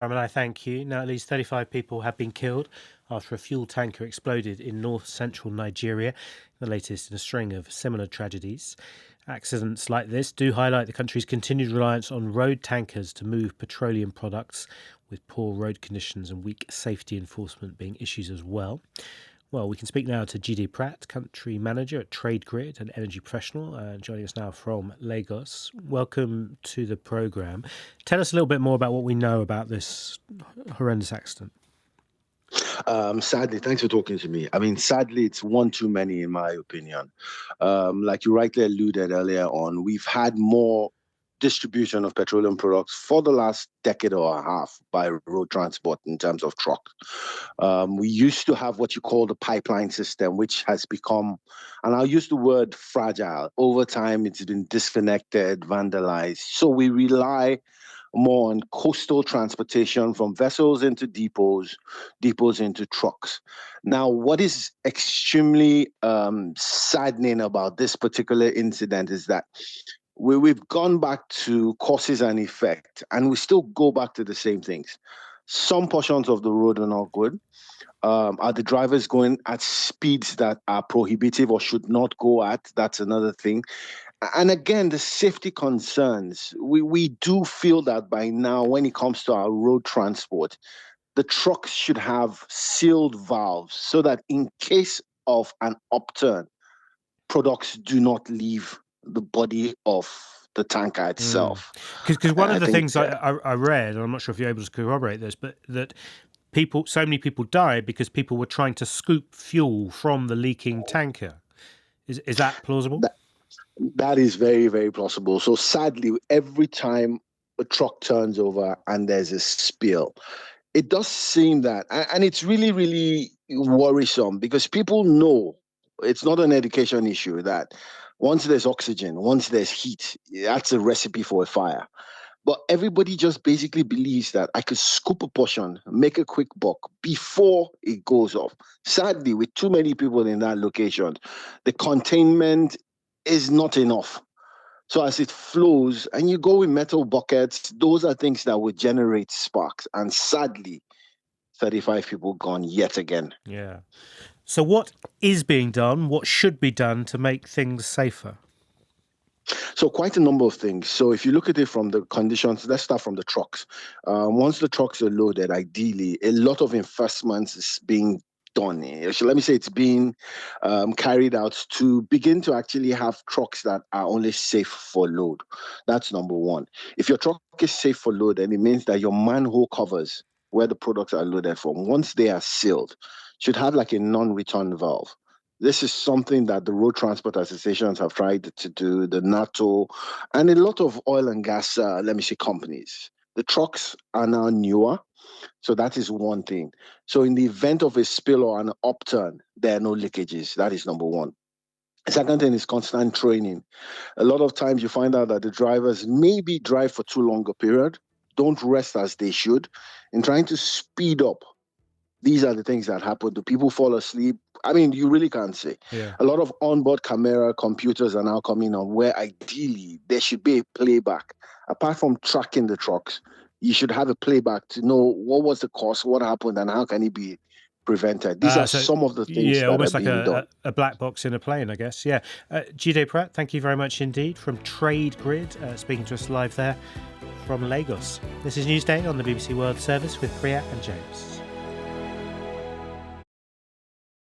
And I thank you. Now, at least 35 people have been killed after a fuel tanker exploded in north-central Nigeria, the latest in a string of similar tragedies. Accidents like this do highlight the country's continued reliance on road tankers to move petroleum products, with poor road conditions and weak safety enforcement being issues as well. Well, we can speak now to GD Pratt, country manager at Trade Grid, an energy professional, joining us now from Lagos. Welcome to the programme. Tell us a little bit more about what we know about this horrendous accident. Sadly, thanks for talking to me. I mean, sadly, it's one too many, in my opinion. Like you rightly alluded earlier on, we've had more distribution of petroleum products for the last decade or a half by road transport in terms of trucks. We used to have what you call the pipeline system, which has become, and I'll use the word fragile. Over time, it's been disconnected, vandalized. So we rely more on coastal transportation from vessels into depots, depots into trucks. Now, what is extremely saddening about this particular incident is that we've gone back to causes and effect, and we still go back to the same things. Some portions of the road are not good. Are the drivers going at speeds that are prohibitive or should not go at? That's another thing. And again, the safety concerns, we do feel that by now, when it comes to our road transport, the trucks should have sealed valves so that in case of an upturn, products do not leave the body of the tanker itself. Because one I of the think things I read, and I'm not sure if you're able to corroborate this, but that so many people died because people were trying to scoop fuel from the leaking tanker. Is that plausible? that is very, very plausible. So sadly, every time a truck turns over and there's a spill, it does seem that, and it's really, really worrisome because people know it's not an education issue that once there's oxygen, once there's heat, that's a recipe for a fire. But everybody just basically believes that I could scoop a portion, make a quick buck before it goes off. Sadly, with too many people in that location, the containment is not enough. So as it flows, and you go with metal buckets, those are things that would generate sparks. And sadly, 35 people gone yet again. Yeah. So what is being done? What should be done to make things safer? So quite a number of things. So if you look at it from the conditions, let's start from the trucks. Once the trucks are loaded, ideally, a lot of investments is being done. So let me say it's being carried out to begin to actually have trucks that are only safe for load. That's number one. If your truck is safe for load, then it means that your manhole covers where the products are loaded from, once they are sealed, should have like a non-return valve. This is something that the road transport associations have tried to do, the NATO, and a lot of oil and gas, let me say, companies. The trucks are now newer, so that is one thing. So in the event of a spill or an upturn, there are no leakages. That is number one. The second thing is constant training. A lot of times you find out that the drivers maybe drive for too long a period, don't rest as they should, in trying to speed up. These are the things that happen. Do people fall asleep? I mean, you really can't say. Yeah. A lot of onboard camera computers are now coming on where ideally there should be a playback. Apart from tracking the trucks, you should have a playback to know what was the cause, what happened, and how can it be prevented. These are some of the things Yeah, that are almost like being done. a black box in a plane, I guess. Yeah. GD Pratt, thank you very much indeed from Trade Grid, speaking to us live there from Lagos. This is Newsday on the BBC World Service with Priya and James.